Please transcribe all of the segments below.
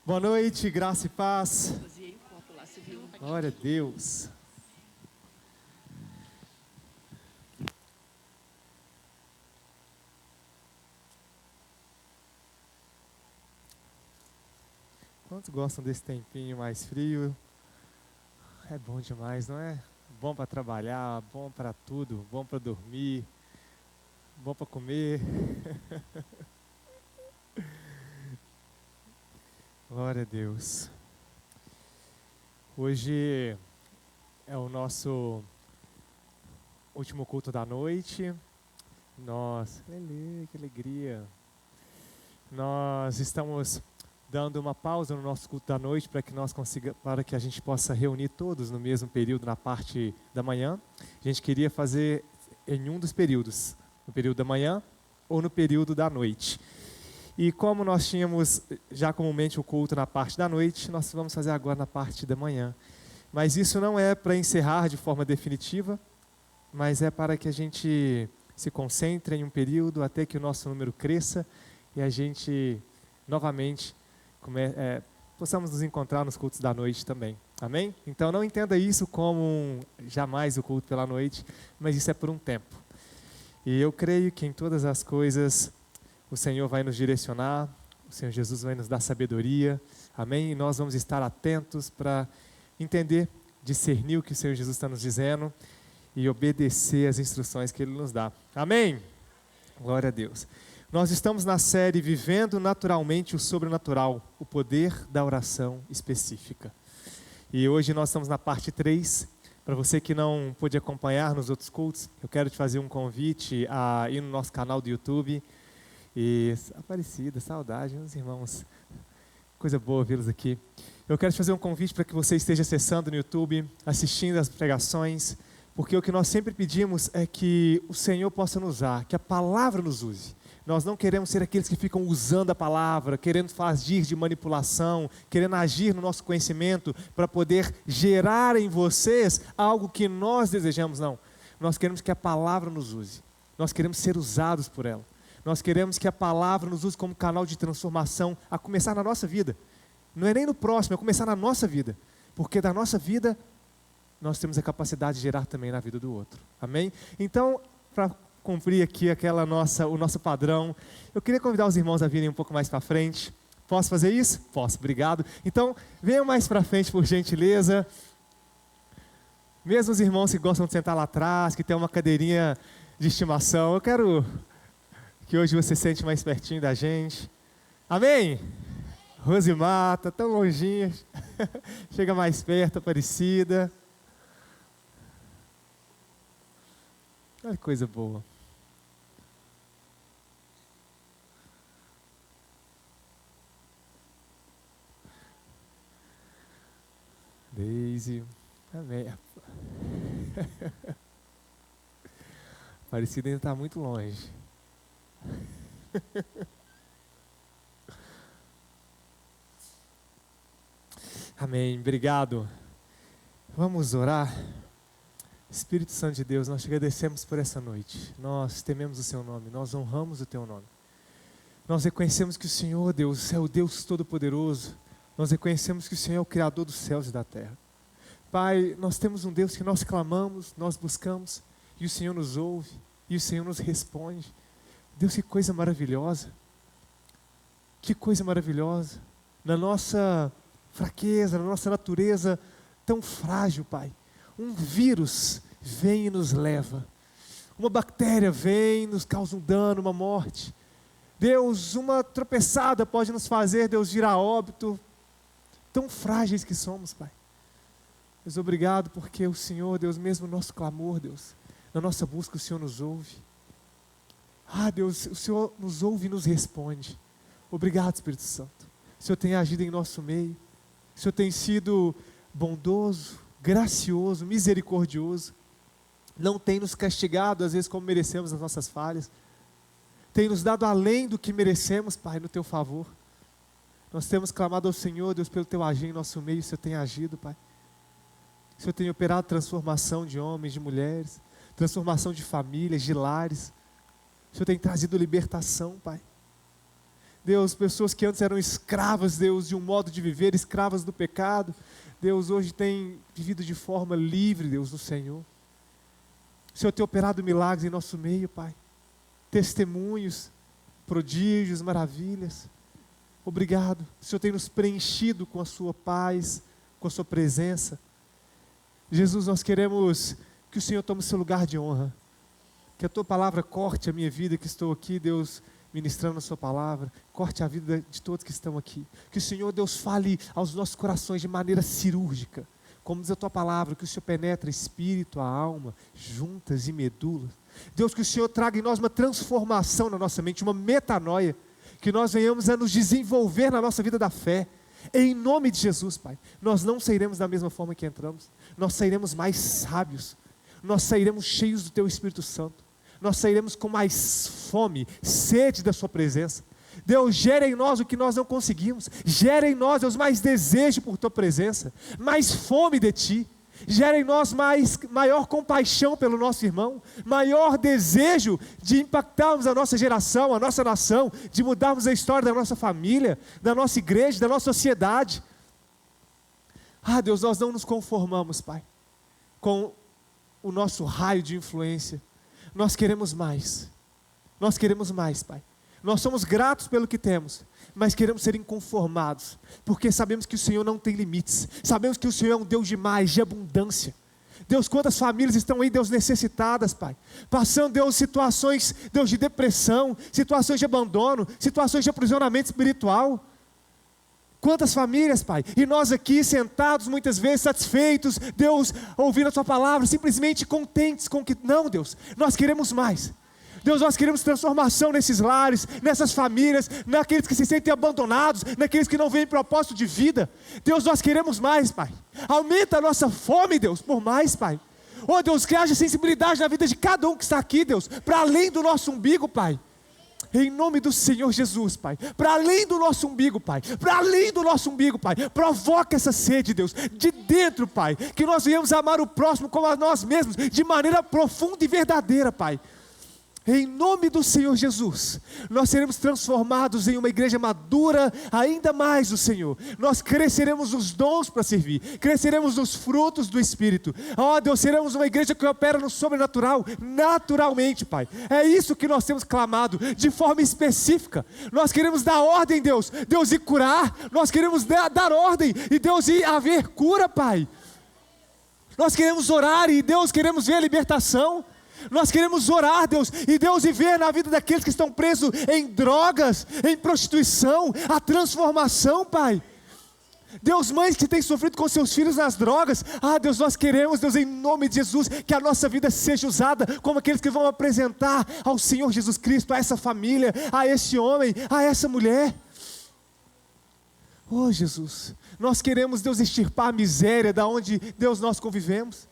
Boa noite, graça e paz. Glória a Deus. Quantos gostam desse tempinho mais frio? É bom demais, não é? Bom para trabalhar, bom para tudo, bom para dormir, bom para comer. Glória a Deus. Hoje é o nosso último culto da noite. Nossa, que alegria. Nós estamos dando uma pausa no nosso culto da noite para que a gente possa reunir todos no mesmo período na parte da manhã. A gente queria fazer em um dos períodos, no período da manhã ou no período da noite. E como nós tínhamos já comumente o culto na parte da noite, nós vamos fazer agora na parte da manhã. Mas isso não é para encerrar de forma definitiva, mas é para que a gente se concentre em um período até que o nosso número cresça e a gente novamente possamos nos encontrar nos cultos da noite também. Amém? Então não entenda isso como jamais o culto pela noite, mas isso é por um tempo. E eu creio que em todas as coisas o Senhor vai nos direcionar, o Senhor Jesus vai nos dar sabedoria, amém? E nós vamos estar atentos para entender, discernir o que o Senhor Jesus está nos dizendo e obedecer as instruções que Ele nos dá. Amém? Glória a Deus. Nós estamos na série Vivendo Naturalmente o Sobrenatural, o poder da oração específica. E hoje nós estamos na parte 3. Para você que não pôde acompanhar nos outros cultos, eu quero te fazer um convite a ir no nosso canal do YouTube. E Aparecida, saudade, meus irmãos, coisa boa vê-los aqui. Eu quero te fazer um convite para que você esteja acessando no YouTube, assistindo as pregações, porque o que nós sempre pedimos é que o Senhor possa nos usar, que a palavra nos use. Nós não queremos ser aqueles que ficam usando a palavra, querendo fazer de manipulação, querendo agir no nosso conhecimento para poder gerar em vocês algo que nós desejamos, não. Nós queremos que a palavra nos use, nós queremos ser usados por ela. Nós queremos que a palavra nos use como canal de transformação, a começar na nossa vida. Não é nem no próximo, é começar na nossa vida. Porque da nossa vida, nós temos a capacidade de gerar também na vida do outro. Amém? Então, para cumprir aqui o nosso padrão, eu queria convidar os irmãos a virem um pouco mais para frente. Posso fazer isso? Posso, obrigado. Então, venham mais para frente, por gentileza. Mesmo os irmãos que gostam de sentar lá atrás, que tem uma cadeirinha de estimação, eu quero que hoje você se sente mais pertinho da gente. Amém? Rosimar, está tão longinha. Chega mais perto, Aparecida. Olha que coisa boa. Deise. Amém. Aparecida ainda está muito longe. Amém, obrigado. Vamos orar. Espírito Santo de Deus, nós te agradecemos por essa noite. Nós tememos o seu nome, nós honramos o teu nome. Nós reconhecemos que o Senhor, Deus, é o Deus Todo-Poderoso. Nós reconhecemos que o Senhor é o Criador dos céus e da terra. Pai, nós temos um Deus que nós clamamos, nós buscamos, e o Senhor nos ouve, e o Senhor nos responde. Deus, que coisa maravilhosa. Que coisa maravilhosa. Na nossa fraqueza, na nossa natureza tão frágil, Pai, um vírus vem e nos leva. Uma bactéria vem e nos causa um dano, uma morte. Deus, uma tropeçada pode nos fazer, Deus, vir a óbito. Tão frágeis que somos, Pai. Deus, obrigado porque o Senhor, Deus, mesmo no nosso clamor, Deus, na nossa busca o Senhor nos ouve. Ah, Deus, o Senhor nos ouve e nos responde. Obrigado, Espírito Santo. O Senhor tem agido em nosso meio. O Senhor tem sido bondoso, gracioso, misericordioso. Não tem nos castigado, às vezes, como merecemos as nossas falhas. Tem nos dado além do que merecemos, Pai, no Teu favor. Nós temos clamado ao Senhor, Deus, pelo Teu agir em nosso meio. O Senhor tem agido, Pai. O Senhor tem operado transformação de homens, de mulheres, transformação de famílias, de lares. O Senhor tem trazido libertação, Pai. Deus, pessoas que antes eram escravas, Deus, de um modo de viver, escravas do pecado, Deus, hoje têm vivido de forma livre, Deus, do Senhor. O Senhor tem operado milagres em nosso meio, Pai. Testemunhos, prodígios, maravilhas. Obrigado. O Senhor tem nos preenchido com a sua paz, com a sua presença. Jesus, nós queremos que o Senhor tome o seu lugar de honra. Que a tua palavra corte a minha vida, que estou aqui, Deus, ministrando a sua palavra. Corte a vida de todos que estão aqui. Que o Senhor, Deus, fale aos nossos corações de maneira cirúrgica. Como diz a tua palavra, que o Senhor penetra espírito, a alma, juntas e medulas. Deus, que o Senhor traga em nós uma transformação na nossa mente, uma metanoia. Que nós venhamos a nos desenvolver na nossa vida da fé. Em nome de Jesus, Pai. Nós não sairemos da mesma forma que entramos. Nós sairemos mais sábios. Nós sairemos cheios do Teu Espírito Santo. Nós sairemos com mais fome, sede da Sua presença. Deus, gera em nós o que nós não conseguimos. Gera em nós, Deus, mais desejo por Tua presença. Mais fome de Ti. Gera em nós maior compaixão pelo nosso irmão. Maior desejo de impactarmos a nossa geração, a nossa nação. De mudarmos a história da nossa família, da nossa igreja, da nossa sociedade. Ah, Deus, nós não nos conformamos, Pai, com o nosso raio de influência. Nós queremos mais. Nós queremos mais, Pai. Nós somos gratos pelo que temos, mas queremos ser inconformados, porque sabemos que o Senhor não tem limites. Sabemos que o Senhor é um Deus de mais, de abundância. Deus, quantas famílias estão aí, Deus, necessitadas, Pai. Passando, Deus, situações, Deus, de depressão, situações de abandono, situações de aprisionamento espiritual. Quantas famílias, Pai, e nós aqui sentados muitas vezes satisfeitos, Deus, ouvindo a Tua palavra, simplesmente contentes com que, não, Deus, nós queremos mais. Deus, nós queremos transformação nesses lares, nessas famílias, naqueles que se sentem abandonados, naqueles que não veem propósito de vida. Deus, nós queremos mais, Pai. Aumenta a nossa fome, Deus, por mais, Pai. Oh, Deus, que haja sensibilidade na vida de cada um que está aqui, Deus, para além do nosso umbigo, Pai. Em nome do Senhor Jesus, Pai. Para além do nosso umbigo, Pai. Para além do nosso umbigo, Pai. Provoca essa sede, Deus, de dentro, Pai. Que nós venhamos amar o próximo como a nós mesmos, de maneira profunda e verdadeira, Pai. Em nome do Senhor Jesus, nós seremos transformados em uma igreja madura ainda mais do Senhor. Nós cresceremos nos dons para servir, cresceremos nos frutos do Espírito. Oh, Deus, seremos uma igreja que opera no sobrenatural, naturalmente, Pai. É isso que nós temos clamado, de forma específica. Nós queremos dar ordem, Deus, Deus, e curar. Nós queremos dar ordem, e Deus, e haver cura, Pai. Nós queremos orar, e Deus, queremos ver a libertação. Nós queremos orar, Deus, e Deus, e ver na vida daqueles que estão presos em drogas, em prostituição, a transformação, Pai. Deus, mães que têm sofrido com seus filhos nas drogas, ah, Deus, nós queremos, Deus, em nome de Jesus, que a nossa vida seja usada como aqueles que vão apresentar ao Senhor Jesus Cristo, a essa família, a esse homem, a essa mulher. Oh, Jesus, nós queremos, Deus, extirpar a miséria da onde, Deus, nós convivemos.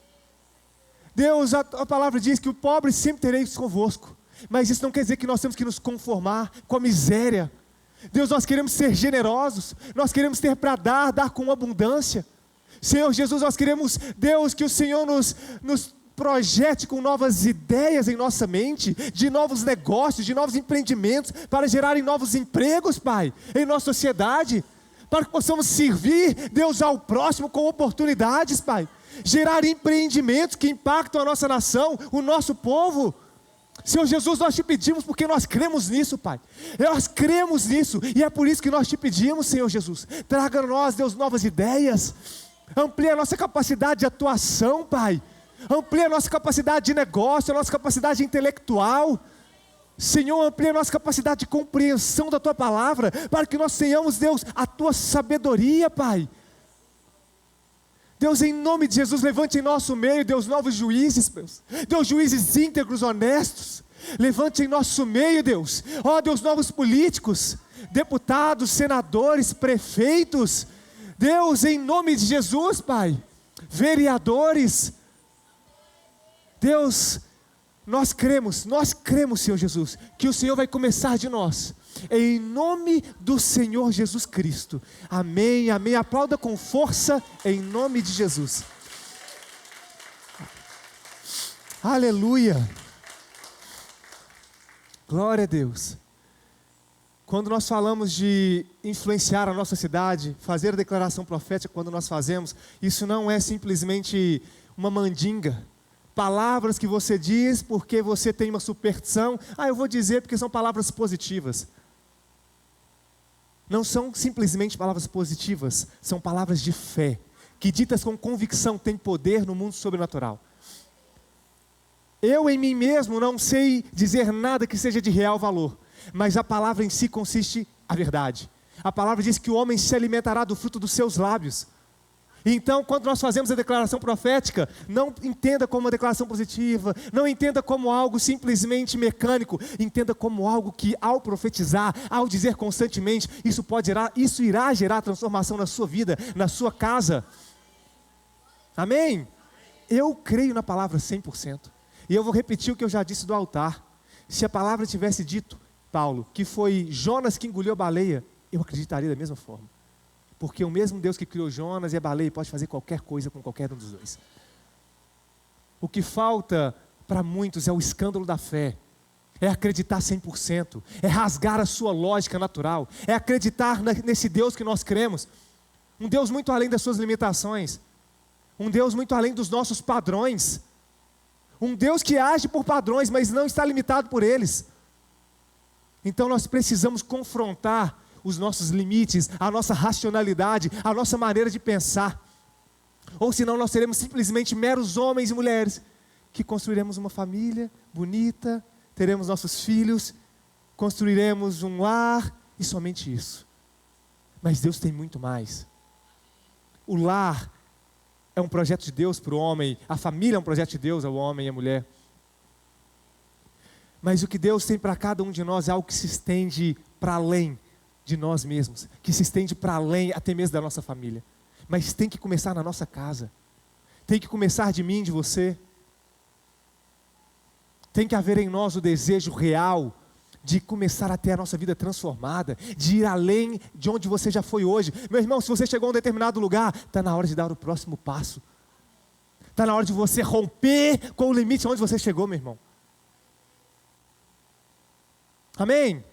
Deus, a palavra diz que o pobre sempre tereis convosco, mas isso não quer dizer que nós temos que nos conformar com a miséria. Deus, nós queremos ser generosos, nós queremos ter para dar com abundância. Senhor Jesus, nós queremos, Deus, que o Senhor nos projete com novas ideias em nossa mente, de novos negócios, de novos empreendimentos, para gerarem novos empregos, Pai, em nossa sociedade, para que possamos servir, Deus, ao próximo com oportunidades, Pai. Gerar empreendimentos que impactam a nossa nação, o nosso povo. Senhor Jesus, nós te pedimos porque nós cremos nisso, Pai. Nós cremos nisso, e é por isso que nós te pedimos, Senhor Jesus. Traga a nós, Deus, novas ideias. Amplie a nossa capacidade de atuação, Pai. Amplie a nossa capacidade de negócio, a nossa capacidade intelectual. Senhor, amplia a nossa capacidade de compreensão da Tua palavra, para que nós tenhamos, Deus, a Tua sabedoria, Pai. Deus, em nome de Jesus, levante em nosso meio, Deus, novos juízes, Deus. Deus, juízes íntegros, honestos. Levante em nosso meio, Deus. Ó, Deus, novos políticos, deputados, senadores, prefeitos. Deus, em nome de Jesus, Pai. Vereadores. Deus, nós cremos, Senhor Jesus, que o Senhor vai começar de nós. Em nome do Senhor Jesus Cristo. Amém, amém. Aplauda com força em nome de Jesus. Aleluia. Glória a Deus. Quando nós falamos de influenciar a nossa cidade, fazer a declaração profética, quando nós fazemos, isso não é simplesmente uma mandinga. Palavras que você diz porque você tem uma superstição. Eu vou dizer porque são palavras positivas. Não são simplesmente palavras positivas, são palavras de fé, que ditas com convicção têm poder no mundo sobrenatural. Eu em mim mesmo não sei dizer nada que seja de real valor, mas a palavra em si consiste a verdade. A palavra diz que o homem se alimentará do fruto dos seus lábios. Então, quando nós fazemos a declaração profética, não entenda como uma declaração positiva, não entenda como algo simplesmente mecânico, entenda como algo que, ao profetizar, ao dizer constantemente, isso irá gerar transformação na sua vida, na sua casa. Amém? Eu creio na palavra 100%. E eu vou repetir o que eu já disse do altar. Se a palavra tivesse dito, Paulo, que foi Jonas que engoliu a baleia, eu acreditaria da mesma forma. Porque o mesmo Deus que criou Jonas e a baleia pode fazer qualquer coisa com qualquer um dos dois. O que falta para muitos é o escândalo da fé. É acreditar 100%. É rasgar a sua lógica natural. É acreditar nesse Deus que nós cremos. Um Deus muito além das suas limitações. Um Deus muito além dos nossos padrões. Um Deus que age por padrões, mas não está limitado por eles. Então nós precisamos confrontar os nossos limites, a nossa racionalidade, a nossa maneira de pensar. Ou senão nós seremos simplesmente meros homens e mulheres que construiremos uma família bonita, teremos nossos filhos, construiremos um lar e somente isso. Mas Deus tem muito mais. O lar é um projeto de Deus para o homem, a família é um projeto de Deus ao homem e à mulher. Mas o que Deus tem para cada um de nós é algo que se estende para além de nós mesmos, que se estende para além até mesmo da nossa família. Mas tem que começar na nossa casa. Tem que começar de mim, de você. Tem que haver em nós o desejo real de começar a ter a nossa vida transformada, de ir além de onde você já foi hoje. Meu irmão, se você chegou a um determinado lugar, está na hora de dar o próximo passo. Está na hora de você romper com o limite onde você chegou, meu irmão. Amém?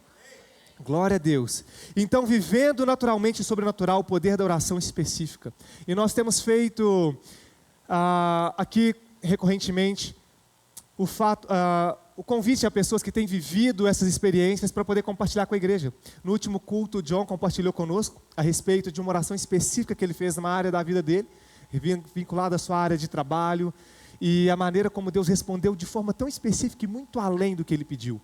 Glória a Deus. Então, vivendo naturalmente e sobrenatural o poder da oração específica. E nós temos feito aqui recorrentemente o convite a pessoas que têm vivido essas experiências para poder compartilhar com a igreja. No último culto, o John compartilhou conosco a respeito de uma oração específica que ele fez numa área da vida dele, vinculada à sua área de trabalho, e a maneira como Deus respondeu de forma tão específica e muito além do que ele pediu.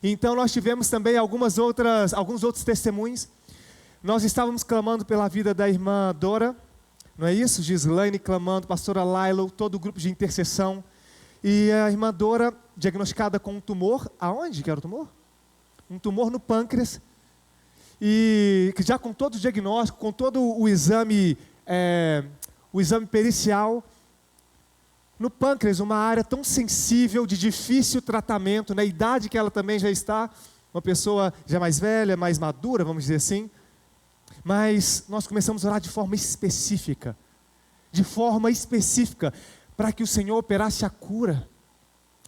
Então nós tivemos também alguns outros testemunhos. Nós estávamos clamando pela vida da irmã Dora, não é isso? Gislaine clamando, pastora Lailo, todo o grupo de intercessão. E a irmã Dora, diagnosticada com um tumor, aonde que era o tumor? Um tumor no pâncreas. E já com todo o diagnóstico, com todo o exame pericial, no pâncreas, uma área tão sensível, de difícil tratamento, na idade que ela também já está, uma pessoa já mais velha, mais madura, vamos dizer assim. Mas nós começamos a orar de forma específica, para que o Senhor operasse a cura.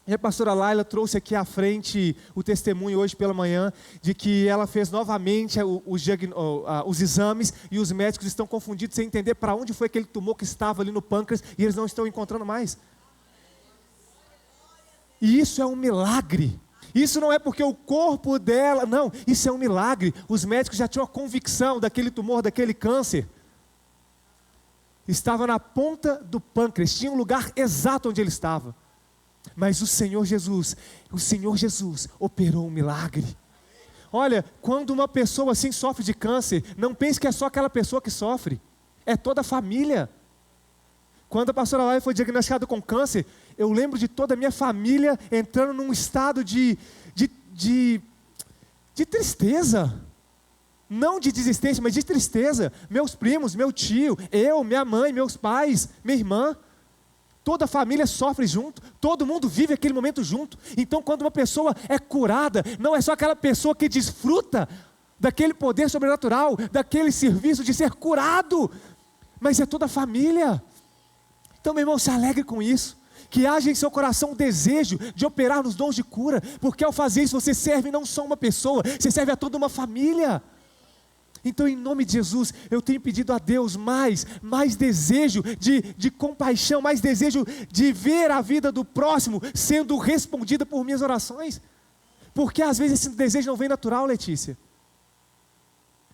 E a pastora Laila trouxe aqui à frente o testemunho hoje pela manhã, de que ela fez novamente os exames, e os médicos estão confundidos sem entender para onde foi aquele tumor que estava ali no pâncreas, e eles não estão encontrando mais. E isso é um milagre. Isso não é porque o corpo dela, não, isso é um milagre. Os médicos já tinham a convicção daquele tumor, daquele câncer. Estava na ponta do pâncreas, tinha um lugar exato onde ele estava. Mas o Senhor Jesus operou um milagre. Olha, quando uma pessoa assim sofre de câncer, não pense que é só aquela pessoa que sofre, é toda a família. Quando a pastora Laila foi diagnosticada com câncer, eu lembro de toda a minha família entrando num estado de tristeza. Não de desistência, mas de tristeza. Meus primos, meu tio, eu, minha mãe, meus pais, minha irmã. Toda a família sofre junto, todo mundo vive aquele momento junto. Então, quando uma pessoa é curada, não é só aquela pessoa que desfruta daquele poder sobrenatural, daquele serviço de ser curado, mas é toda a família. Então, meu irmão, se alegre com isso. Que haja em seu coração o desejo de operar nos dons de cura, porque ao fazer isso você serve não só uma pessoa, você serve a toda uma família. Então, em nome de Jesus, eu tenho pedido a Deus mais desejo de compaixão, mais desejo de ver a vida do próximo sendo respondida por minhas orações. Porque às vezes esse desejo não vem natural, Letícia.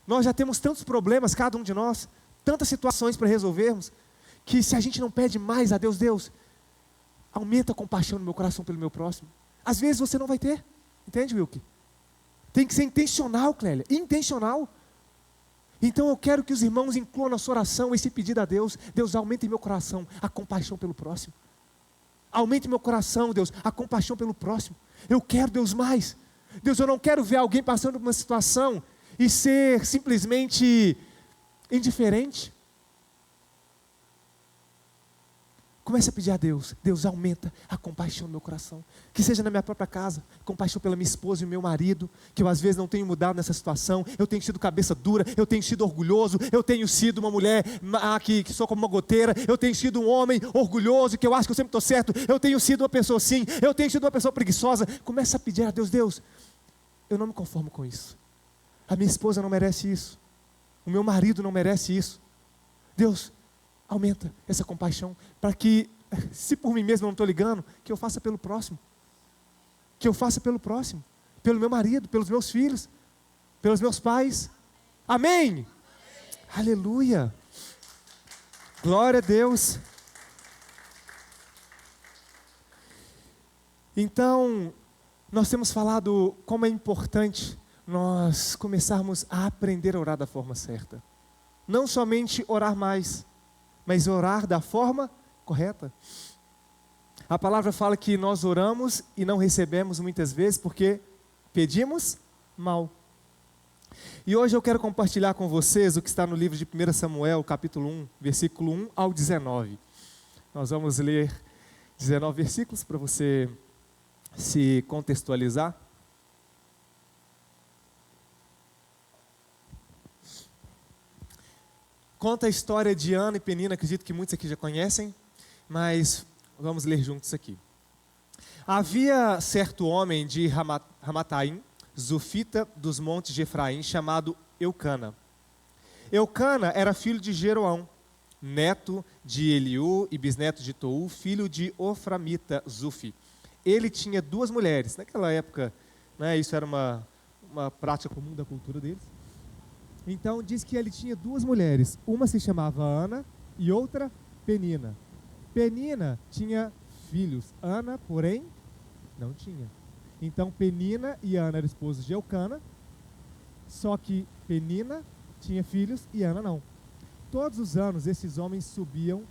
Nós já temos tantos problemas, cada um de nós, tantas situações para resolvermos, que se a gente não pede mais a Deus, Deus, aumenta a compaixão no meu coração pelo meu próximo. Às vezes você não vai ter, entende, Wilke? Tem que ser intencional, Clélia, intencional. Então eu quero que os irmãos incluam na sua oração esse pedido a Deus. Deus, aumente em meu coração a compaixão pelo próximo. Aumente em meu coração, Deus, a compaixão pelo próximo. Eu quero, Deus, mais. Deus, eu não quero ver alguém passando por uma situação e ser simplesmente indiferente. Comece a pedir a Deus, Deus, aumenta a compaixão no meu coração, que seja na minha própria casa, compaixão pela minha esposa e o meu marido, que eu às vezes não tenho mudado nessa situação, eu tenho sido cabeça dura, eu tenho sido orgulhoso, eu tenho sido uma mulher que sou como uma goteira, eu tenho sido um homem orgulhoso, que eu acho que eu sempre estou certo, eu tenho sido uma pessoa assim, eu tenho sido uma pessoa preguiçosa. Comece a pedir a Deus, Deus, eu não me conformo com isso, a minha esposa não merece isso, o meu marido não merece isso. Deus, aumenta essa compaixão, para que, se por mim mesmo eu não estou ligando, que eu faça pelo próximo. Que eu faça pelo próximo. Pelo meu marido, pelos meus filhos, pelos meus pais. Amém? Amém. Aleluia. Glória a Deus. Então, nós temos falado como é importante nós começarmos a aprender a orar da forma certa. Não somente orar mais, mas orar da forma correta. A palavra fala que nós oramos e não recebemos muitas vezes porque pedimos mal. E hoje eu quero compartilhar com vocês o que está no livro de 1 Samuel, capítulo 1, versículo 1 ao 19. Nós vamos ler 19 versículos para você se contextualizar. Conta a história de Ana e Penina, acredito que muitos aqui já conhecem, mas vamos ler juntos aqui. Havia certo homem de Ramataim, Zufita dos montes de Efraim, chamado Eucana. Eucana era filho de Jeroão, neto de Eliú e bisneto de Tou, filho de Oframita Zufi. Ele tinha duas mulheres. Naquela época, isso era uma prática comum da cultura deles. Então diz que ele tinha duas mulheres, uma se chamava Ana e outra Penina. Penina tinha filhos, Ana, porém, não tinha. Então Penina e Ana eram esposos de Eucana, só que Penina tinha filhos e Ana não. Todos os anos esses homens subiam,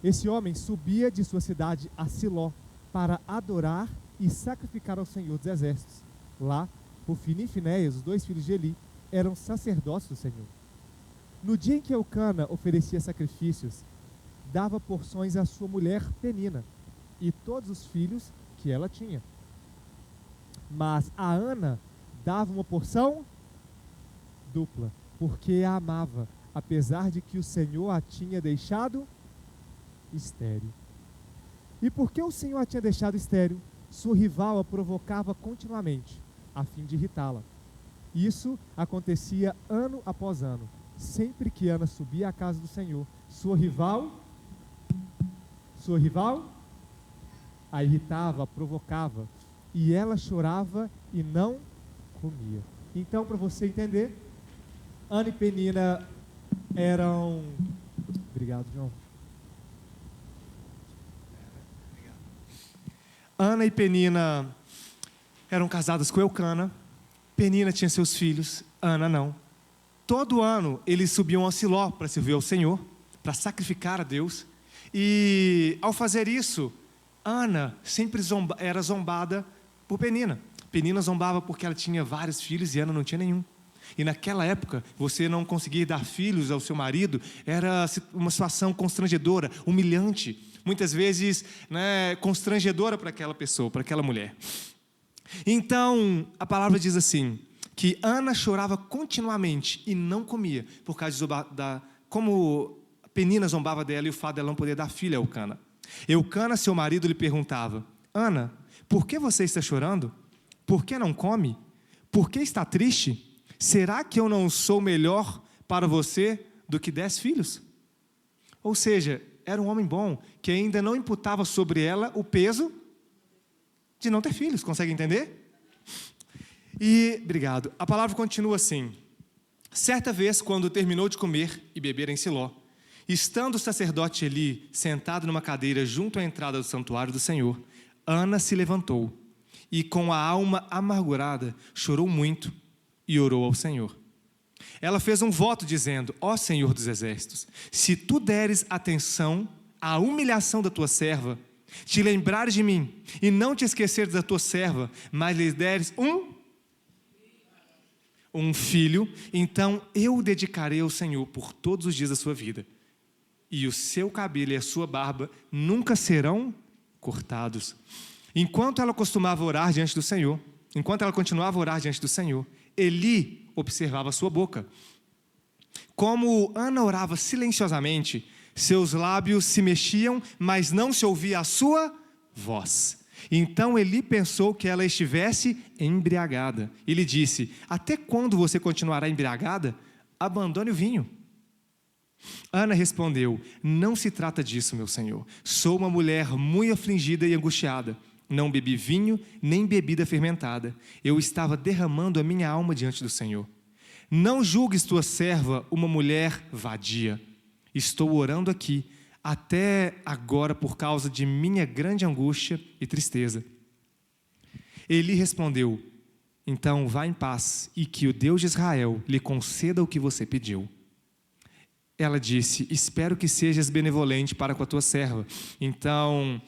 esse homem subia de sua cidade a Siló para adorar e sacrificar ao Senhor dos Exércitos. Lá, Hofni e Finéias, os dois filhos de Eli, eram sacerdotes do Senhor. No dia em que Eucana oferecia sacrifícios, dava porções à sua mulher Penina e todos os filhos que ela tinha. Mas a Ana dava uma porção dupla, porque a amava, apesar de que o Senhor a tinha deixado estéril. E porque o Senhor a tinha deixado estéril, sua rival a provocava continuamente, a fim de irritá-la. Isso acontecia ano após ano. Sempre que Ana subia à casa do Senhor, sua rival a irritava, a provocava, e ela chorava e não comia. Então, para você entender, Ana e Penina eram... Obrigado, João. Ana e Penina eram casadas com Eucana. Penina tinha seus filhos, Ana não. Todo ano eles subiam a Siló para servir ao Senhor, para sacrificar a Deus. E ao fazer isso, Ana sempre era zombada por Penina. Penina zombava porque ela tinha vários filhos e Ana não tinha nenhum. E naquela época, você não conseguir dar filhos ao seu marido era uma situação constrangedora, humilhante. Muitas vezes, constrangedora para aquela pessoa, para aquela mulher. Então, a palavra diz assim, que Ana chorava continuamente e não comia, por causa como Penina zombava dela e o fato dela não poder dar filho a Eucana. Eucana, seu marido, lhe perguntava: Ana, por que você está chorando? Por que não come? Por que está triste? Será que eu não sou melhor para você do que 10 filhos? Ou seja, era um homem bom, que ainda não imputava sobre ela o peso de não ter filhos. Consegue entender? E, obrigado, a palavra continua assim: certa vez, quando terminou de comer e beber em Siló, estando o sacerdote Eli sentado numa cadeira junto à entrada do santuário do Senhor, Ana se levantou e, com a alma amargurada, chorou muito e orou ao Senhor. Ela fez um voto dizendo: ó Senhor dos exércitos, se tu deres atenção à humilhação da tua serva, te lembrares de mim e não te esqueceres da tua serva, mas lhe deres um filho, então eu o dedicarei ao Senhor por todos os dias da sua vida, e o seu cabelo e a sua barba nunca serão cortados. Enquanto ela continuava a orar diante do Senhor, Eli observava sua boca. Como Ana orava silenciosamente, seus lábios se mexiam, mas não se ouvia a sua voz. Então Eli pensou que ela estivesse embriagada e lhe disse: até quando você continuará embriagada? Abandone o vinho. Ana respondeu: não se trata disso, meu senhor. Sou uma mulher muito afligida e angustiada. Não bebi vinho, nem bebida fermentada. Eu estava derramando a minha alma diante do Senhor. Não julgues tua serva uma mulher vadia. Estou orando aqui até agora por causa de minha grande angústia e tristeza. Eli respondeu: então vá em paz, e que o Deus de Israel lhe conceda o que você pediu. Ela disse: espero que sejas benevolente para com a tua serva. Então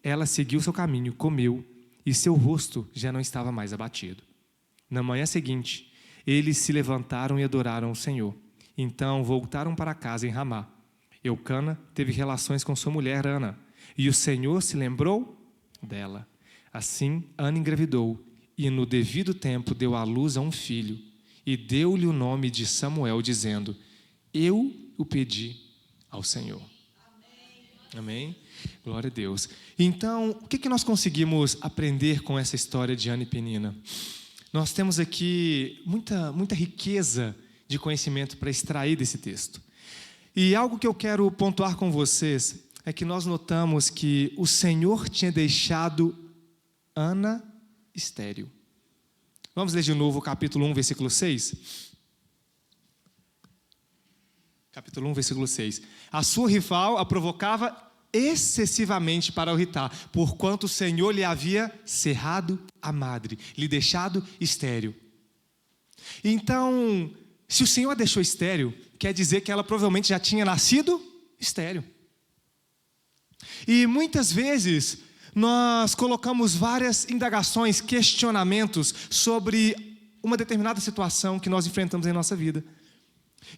ela seguiu seu caminho, comeu, e seu rosto já não estava mais abatido. Na manhã seguinte, eles se levantaram e adoraram o Senhor. Então voltaram para casa em Ramá. Eucana teve relações com sua mulher Ana, e o Senhor se lembrou dela. Assim, Ana engravidou, e no devido tempo deu à luz a um filho, e deu-lhe o nome de Samuel, dizendo: eu o pedi ao Senhor. Amém? Glória a Deus. Então, o que nós conseguimos aprender com essa história de Ana e Penina? Nós temos aqui muita riqueza de conhecimento para extrair desse texto. E algo que eu quero pontuar com vocês é que nós notamos que o Senhor tinha deixado Ana estéril. Vamos ler de novo o capítulo 1, versículo 6? Capítulo 1, versículo 6. A sua rival a provocava excessivamente para o irritar, porquanto o Senhor lhe havia cerrado a madre, lhe deixado estéril. Então, se o Senhor a deixou estéril, quer dizer que ela provavelmente já tinha nascido estéril. E muitas vezes nós colocamos várias indagações, questionamentos sobre uma determinada situação que nós enfrentamos em nossa vida.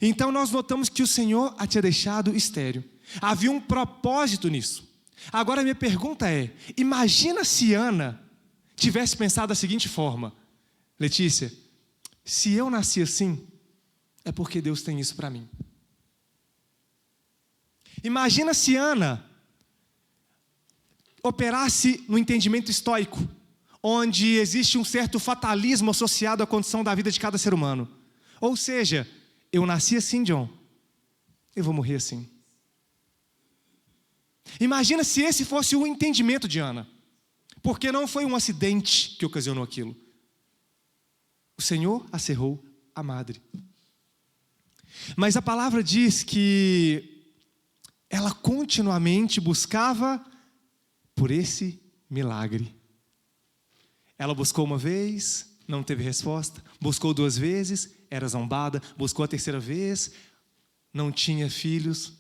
Então nós notamos que o Senhor a tinha deixado estéril. Havia um propósito nisso. Agora a minha pergunta é: imagina se Ana tivesse pensado da seguinte forma: Letícia, se eu nasci assim, é porque Deus tem isso para mim. Imagina se Ana operasse no entendimento estoico, onde existe um certo fatalismo associado à condição da vida de cada ser humano. Ou seja, eu nasci assim, John, eu vou morrer assim. Imagina se esse fosse o entendimento de Ana, porque não foi um acidente que ocasionou aquilo. O Senhor a cerrou a madre. Mas a palavra diz que ela continuamente buscava por esse milagre. Ela buscou uma vez, não teve resposta. Buscou 2 vezes, era zombada. Buscou a 3ª vez, não tinha filhos.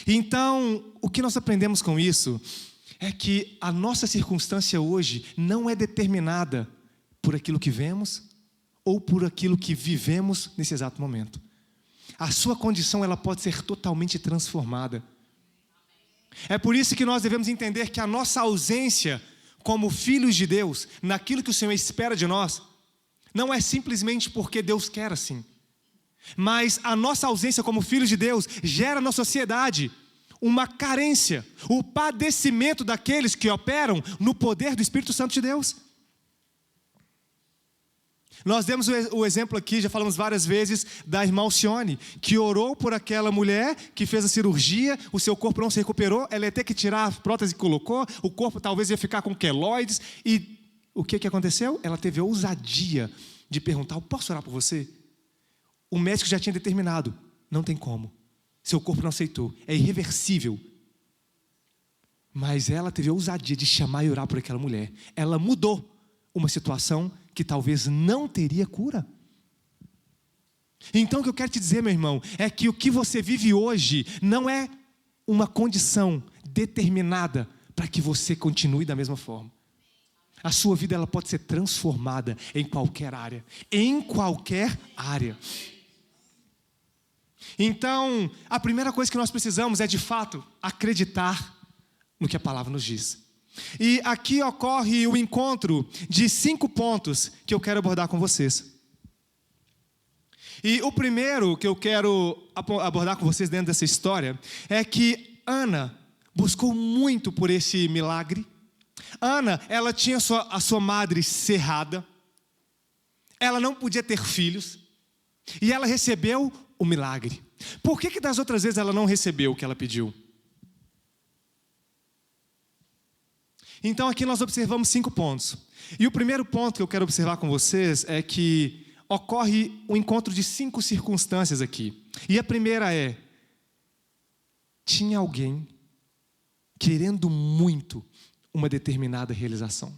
Então, o que nós aprendemos com isso é que a nossa circunstância hoje não é determinada por aquilo que vemos ou por aquilo que vivemos nesse exato momento. A sua condição, ela pode ser totalmente transformada. É por isso que nós devemos entender que a nossa ausência como filhos de Deus, naquilo que o Senhor espera de nós, não é simplesmente porque Deus quer assim. Mas a nossa ausência como filhos de Deus gera na sociedade uma carência, o padecimento daqueles que operam no poder do Espírito Santo de Deus. Nós demos o exemplo aqui, já falamos várias vezes, da irmã Alcione, que orou por aquela mulher que fez a cirurgia, o seu corpo não se recuperou, ela ia ter que tirar a prótese que colocou, o corpo talvez ia ficar com queloides, e o que aconteceu? Ela teve a ousadia de perguntar: eu posso orar por você? O médico já tinha determinado: não tem como, seu corpo não aceitou, é irreversível. Mas ela teve a ousadia de chamar e orar por aquela mulher. Ela mudou uma situação que talvez não teria cura. Então o que eu quero te dizer, meu irmão, é que o que você vive hoje não é uma condição determinada para que você continue da mesma forma. A sua vida ela pode ser transformada em qualquer área. Em qualquer área. Então, a primeira coisa que nós precisamos é, de fato, acreditar no que a palavra nos diz. E aqui ocorre o encontro de 5 pontos que eu quero abordar com vocês. E o primeiro que eu quero abordar com vocês dentro dessa história é que Ana buscou muito por esse milagre. Ana, ela tinha a sua madre cerrada. Ela não podia ter filhos. E ela recebeu o milagre. Por que das outras vezes ela não recebeu o que ela pediu? Então aqui nós observamos 5 pontos. E o primeiro ponto que eu quero observar com vocês é que ocorre um encontro de 5 circunstâncias aqui. E a primeira é: tinha alguém querendo muito uma determinada realização.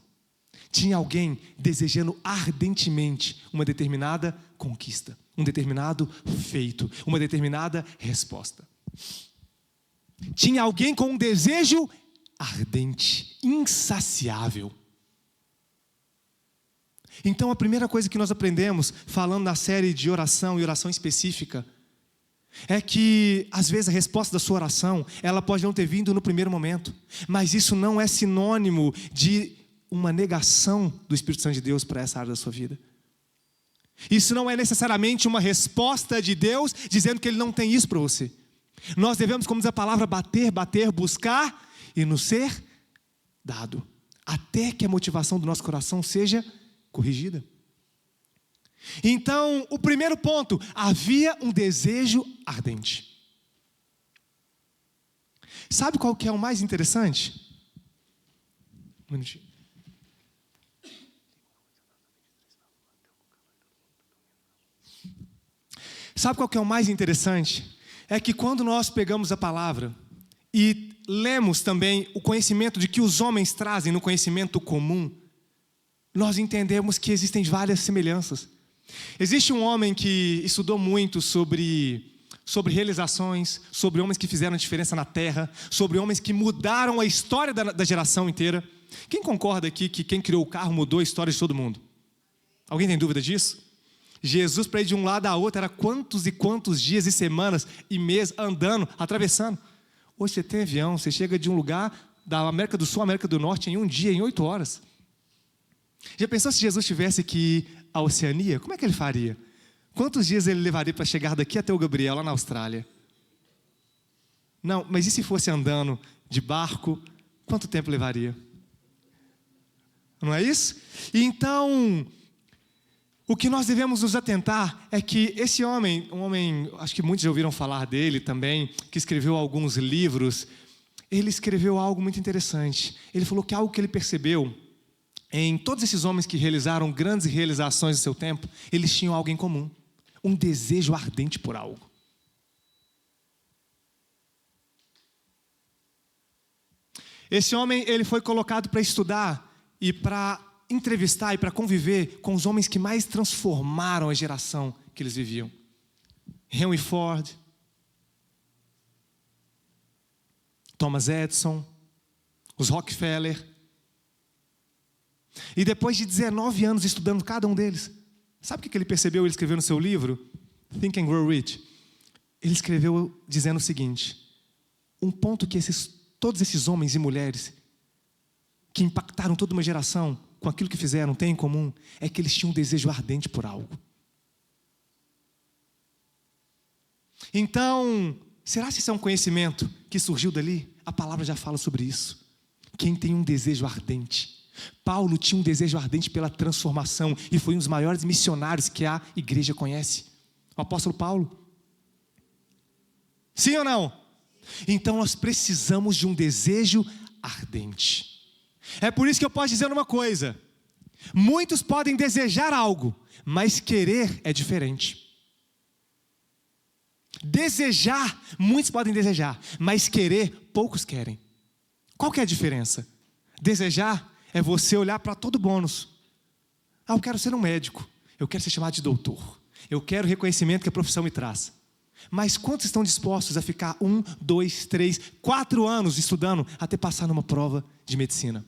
Tinha alguém desejando ardentemente uma determinada conquista, um determinado feito, uma determinada resposta. Tinha alguém com um desejo ardente, insaciável. Então a primeira coisa que nós aprendemos, falando na série de oração e oração específica, é que às vezes a resposta da sua oração, ela pode não ter vindo no primeiro momento, mas isso não é sinônimo de uma negação do Espírito Santo de Deus para essa área da sua vida. Isso não é necessariamente uma resposta de Deus dizendo que Ele não tem isso para você. Nós devemos, como diz a palavra, bater, buscar e nos ser dado, até que a motivação do nosso coração seja corrigida. Então, o primeiro ponto: havia um desejo ardente. Sabe qual que é o mais interessante? Um minutinho. Sabe qual que é o mais interessante? É que quando nós pegamos a palavra e lemos também o conhecimento de que os homens trazem no conhecimento comum, nós entendemos que existem várias semelhanças. Existe um homem que estudou muito sobre realizações, sobre homens que fizeram diferença na terra, sobre homens que mudaram a história da geração inteira. Quem concorda aqui que quem criou o carro mudou a história de todo mundo? Alguém tem dúvida disso? Jesus, para ir de um lado a outro, era quantos e quantos dias e semanas e meses andando, atravessando. Hoje você tem avião, você chega de um lugar da América do Sul à América do Norte em um dia, em 8 horas. Já pensou se Jesus tivesse que ir à Oceania? Como é que ele faria? Quantos dias ele levaria para chegar daqui até o Gabriel, lá na Austrália? Não, mas e se fosse andando de barco? Quanto tempo levaria? Não é isso? E então, o que nós devemos nos atentar é que esse homem, um homem, acho que muitos já ouviram falar dele também, que escreveu alguns livros, ele escreveu algo muito interessante. Ele falou que algo que ele percebeu em todos esses homens que realizaram grandes realizações do seu tempo, eles tinham algo em comum: um desejo ardente por algo. Esse homem, ele foi colocado para estudar e para entrevistar e para conviver com os homens que mais transformaram a geração que eles viviam. Henry Ford, Thomas Edison, os Rockefeller. E depois de 19 anos estudando cada um deles, sabe o que ele percebeu? Ele escreveu no seu livro, Think and Grow Rich. Ele escreveu dizendo o seguinte: um ponto que todos esses homens e mulheres que impactaram toda uma geração com aquilo que fizeram têm em comum, é que eles tinham um desejo ardente por algo. Então, será que isso é um conhecimento que surgiu dali, a palavra já fala sobre isso. Quem tem um desejo ardente. Paulo tinha um desejo ardente pela transformação e foi um dos maiores missionários que a igreja conhece. O apóstolo Paulo. Sim ou não? Então nós precisamos de um desejo ardente. É por isso que eu posso dizer uma coisa: muitos podem desejar algo, mas querer é diferente. Desejar, muitos podem desejar, mas querer, poucos querem. Qual que é a diferença? Desejar é você olhar para todo bônus. Eu quero ser um médico, eu quero ser chamado de doutor, eu quero o reconhecimento que a profissão me traz. Mas quantos estão dispostos a ficar 1, 2, 3, 4 anos estudando até passar numa prova de medicina?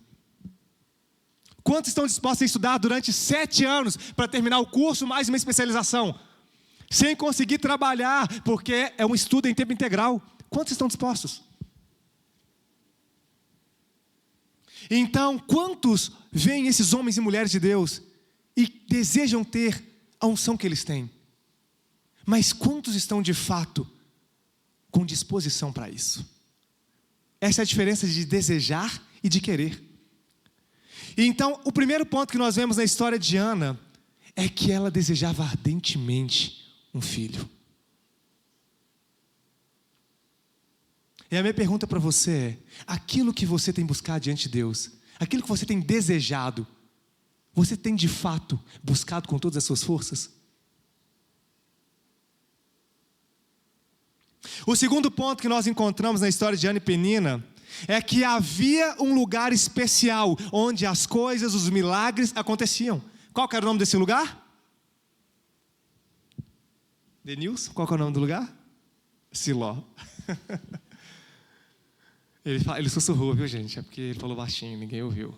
Quantos estão dispostos a estudar durante 7 anos para terminar o curso, mais uma especialização, sem conseguir trabalhar, porque é um estudo em tempo integral? Quantos estão dispostos? Então, quantos veem esses homens e mulheres de Deus e desejam ter a unção que eles têm? Mas quantos estão de fato com disposição para isso? Essa é a diferença de desejar e de querer. Então, o primeiro ponto que nós vemos na história de Ana é que ela desejava ardentemente um filho. E a minha pergunta para você é: aquilo que você tem buscado diante de Deus, aquilo que você tem desejado, você tem de fato buscado com todas as suas forças? O segundo ponto que nós encontramos na história de Ana e Penina é que havia um lugar especial onde as coisas, os milagres aconteciam. Qual que era o nome desse lugar? Denilson, qual que é o nome do lugar? Siló. Ele sussurrou, viu, gente? É porque ele falou baixinho, ninguém ouviu.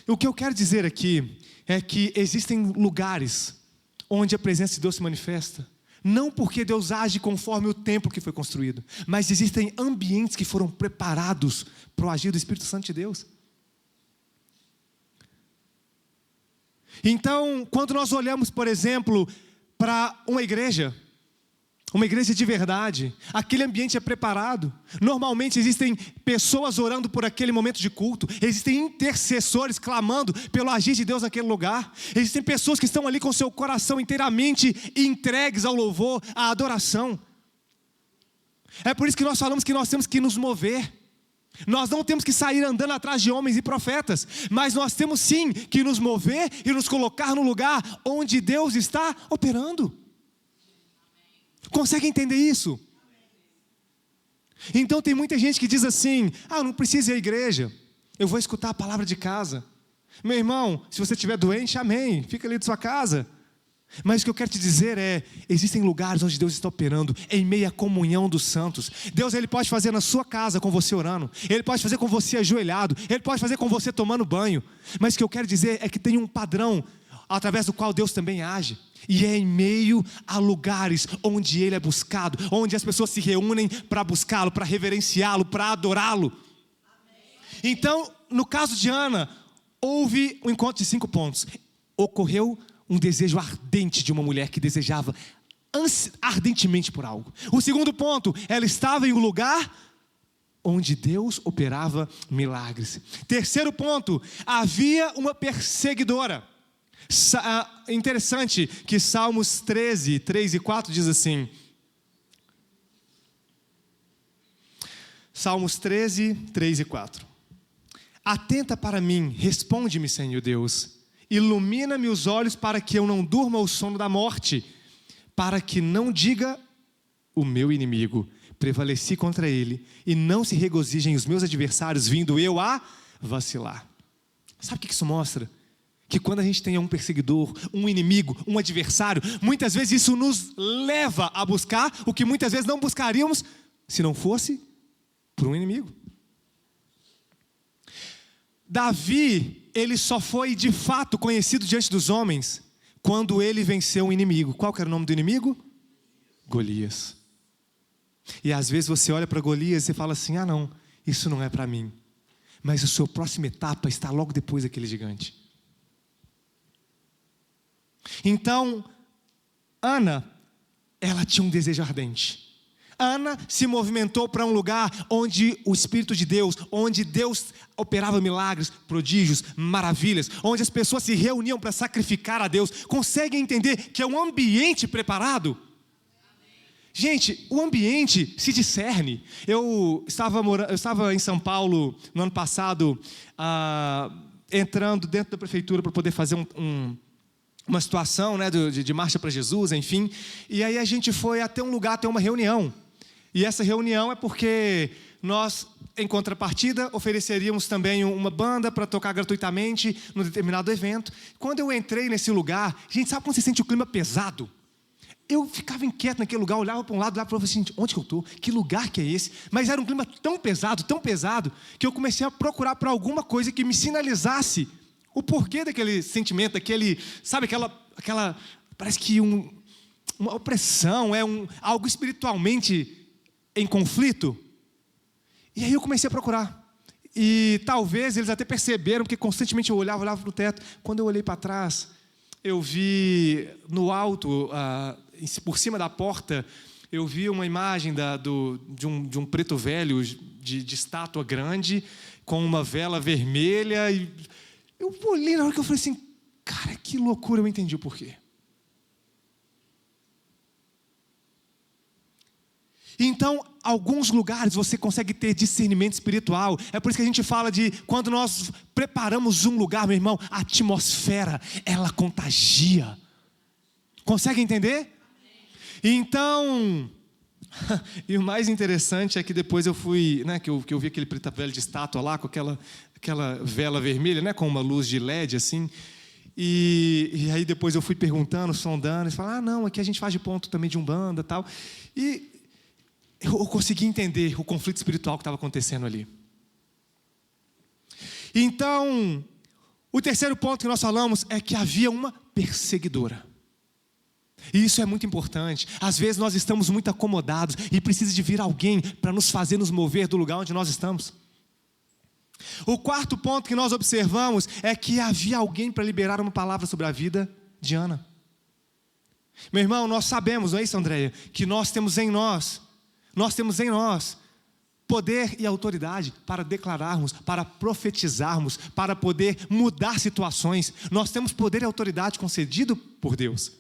O que eu quero dizer aqui é que existem lugares onde a presença de Deus se manifesta, não porque Deus age conforme o templo que foi construído, mas existem ambientes que foram preparados para o agir do Espírito Santo de Deus. Então, quando nós olhamos, por exemplo, para uma igreja de verdade, aquele ambiente é preparado. Normalmente existem pessoas orando por aquele momento de culto, existem intercessores clamando pelo agir de Deus naquele lugar, existem pessoas que estão ali com seu coração inteiramente entregues ao louvor, à adoração. É por isso que nós falamos que nós temos que nos mover. Nós não temos que sair andando atrás de homens e profetas, mas nós temos sim que nos mover e nos colocar no lugar onde Deus está operando. Consegue entender isso? Então tem muita gente que diz assim: não precisa ir à igreja, eu vou escutar a palavra de casa. Meu irmão, se você estiver doente, amém, fica ali de sua casa. Mas o que eu quero te dizer é: existem lugares onde Deus está operando em meio à comunhão dos santos. Deus, Ele pode fazer na sua casa com você orando, Ele pode fazer com você ajoelhado, Ele pode fazer com você tomando banho. Mas o que eu quero dizer é que tem um padrão através do qual Deus também age, e é em meio a lugares onde Ele é buscado, onde as pessoas se reúnem para buscá-lo, para reverenciá-lo, para adorá-lo. Então, no caso de Ana, houve um encontro de 5 pontos. Ocorreu um desejo ardente de uma mulher que desejava ardentemente por algo. O segundo ponto, ela estava em um lugar onde Deus operava milagres. Terceiro ponto, havia uma perseguidora. Interessante que Salmos 13, 3 e 4 diz assim. Salmos 13, 3 e 4. Atenta para mim, responde-me, Senhor Deus. Ilumina-me os olhos para que eu não durma o sono da morte, para que não diga o meu inimigo: prevaleci contra ele, e não se regozijem os meus adversários, vindo eu a vacilar. Sabe o que isso mostra? Que quando a gente tem um perseguidor, um inimigo, um adversário, muitas vezes isso nos leva a buscar o que muitas vezes não buscaríamos se não fosse por um inimigo. Davi, ele só foi de fato conhecido diante dos homens quando ele venceu um inimigo. Qual que era o nome do inimigo? Golias. E às vezes você olha para Golias e fala assim: não, isso não é para mim. Mas a sua próxima etapa está logo depois daquele gigante. Então, Ana, ela tinha um desejo ardente. Ana se movimentou para um lugar onde o Espírito de Deus, onde Deus operava milagres, prodígios, maravilhas, onde as pessoas se reuniam para sacrificar a Deus. Conseguem entender que é um ambiente preparado? Gente, o ambiente se discerne. Eu estava em São Paulo no ano passado, entrando dentro da prefeitura para poder fazer uma situação, né, de marcha para Jesus, enfim. E aí a gente foi até um lugar, ter uma reunião. E essa reunião é porque nós, em contrapartida, ofereceríamos também uma banda para tocar gratuitamente num determinado evento. Quando eu entrei nesse lugar, gente, sabe quando você sente o clima pesado? Eu ficava inquieto naquele lugar, olhava para um lado, olhava para o outro e falava assim, onde que eu estou? Que lugar que é esse? Mas era um clima tão pesado, que eu comecei a procurar por alguma coisa que me sinalizasse o porquê daquele sentimento, sabe, aquela parece que uma opressão, algo espiritualmente em conflito. E aí eu comecei a procurar. E talvez eles até perceberam, porque constantemente eu olhava para o teto. Quando eu olhei para trás, eu vi no alto, por cima da porta, eu vi uma imagem de um preto velho, de estátua grande, com uma vela vermelha. E eu olhei na hora que eu falei assim, cara, que loucura, eu entendi o porquê. Então, alguns lugares você consegue ter discernimento espiritual. É por isso que a gente fala de quando nós preparamos um lugar, meu irmão, a atmosfera, ela contagia. Consegue entender? Então, e o mais interessante é que depois eu fui, né, que eu vi aquele preto velho de estátua lá, com aquela vela vermelha, né, com uma luz de LED assim. E aí depois eu fui perguntando, sondando, e falaram, não, aqui a gente faz de ponto também de Umbanda e tal. E eu consegui entender o conflito espiritual que estava acontecendo ali. Então, o terceiro ponto que nós falamos é que havia uma perseguidora. E isso é muito importante. Às vezes nós estamos muito acomodados e precisa de vir alguém para nos fazer nos mover do lugar onde nós estamos. O quarto ponto que nós observamos é que havia alguém para liberar uma palavra sobre a vida de Ana. Meu irmão, nós sabemos, não é isso, Andréia? Que nós temos em nós poder e autoridade para declararmos, para profetizarmos, para poder mudar situações. Nós temos poder e autoridade concedido por Deus.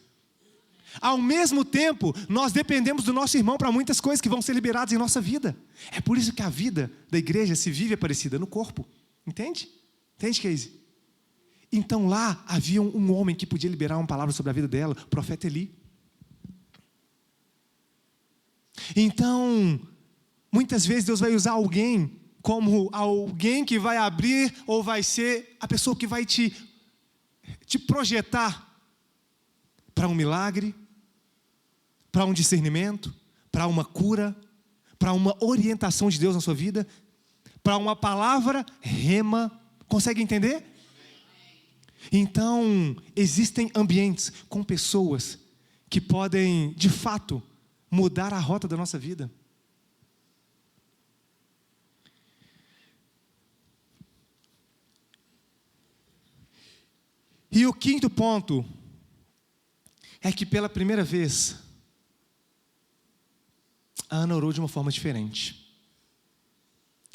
Ao mesmo tempo, nós dependemos do nosso irmão para muitas coisas que vão ser liberadas em nossa vida. É por isso que a vida da igreja se vive Aparecida no corpo. Entende? Entende, Casey? Então lá havia um homem que podia liberar uma palavra sobre a vida dela, o profeta Eli. Então, muitas vezes Deus vai usar alguém como alguém que vai abrir, ou vai ser a pessoa que vai te projetar para um milagre, para um discernimento, para uma cura, para uma orientação de Deus na sua vida, para uma palavra rema. Consegue entender? Então, existem ambientes com pessoas que podem, de fato, mudar a rota da nossa vida. E o quinto ponto é que pela primeira vez, a Ana orou de uma forma diferente.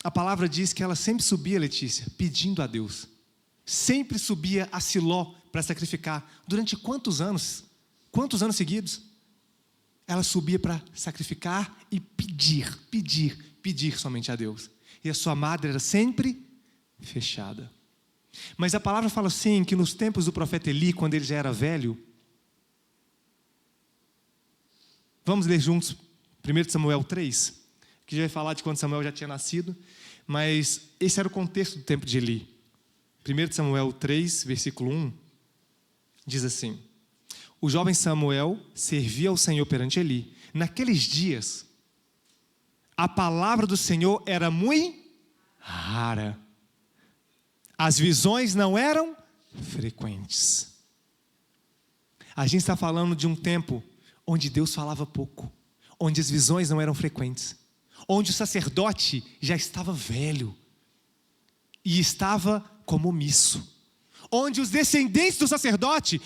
A palavra diz que ela sempre subia, Letícia, pedindo a Deus. Sempre subia a Siló para sacrificar. Durante quantos anos? Quantos anos seguidos? Ela subia para sacrificar e pedir somente a Deus. E a sua madre era sempre fechada. Mas a palavra fala assim, que nos tempos do profeta Eli, quando ele já era velho, vamos ler juntos 1 Samuel 3, que já vai falar de quando Samuel já tinha nascido, mas esse era o contexto do tempo de Eli. 1 Samuel 3, versículo 1, diz assim: o jovem Samuel servia ao Senhor perante Eli. Naqueles dias, a palavra do Senhor era muito rara. As visões não eram frequentes. A gente está falando de um tempo onde Deus falava pouco, onde as visões não eram frequentes, onde o sacerdote já estava velho e estava como omisso, onde os descendentes do sacerdote,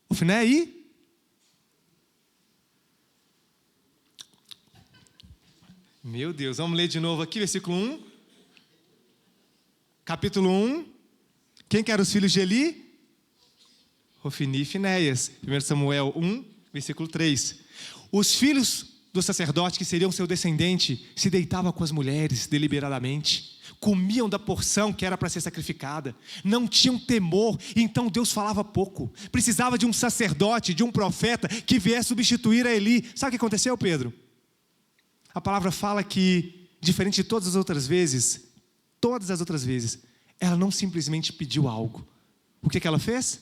Ofné e Meu Deus, vamos ler de novo aqui, versículo 1. Capítulo 1. Quem que eram os filhos de Eli? Ofni e Finéias. 1 Samuel 1, versículo 3. Os filhos do sacerdote, que seriam seu descendente, se deitavam com as mulheres deliberadamente, comiam da porção que era para ser sacrificada, não tinham temor, então Deus falava pouco. Precisava de um sacerdote, de um profeta que viesse substituir a Eli. Sabe o que aconteceu, Pedro? A palavra fala que, diferente de todas as outras vezes, ela não simplesmente pediu algo. O que ela fez?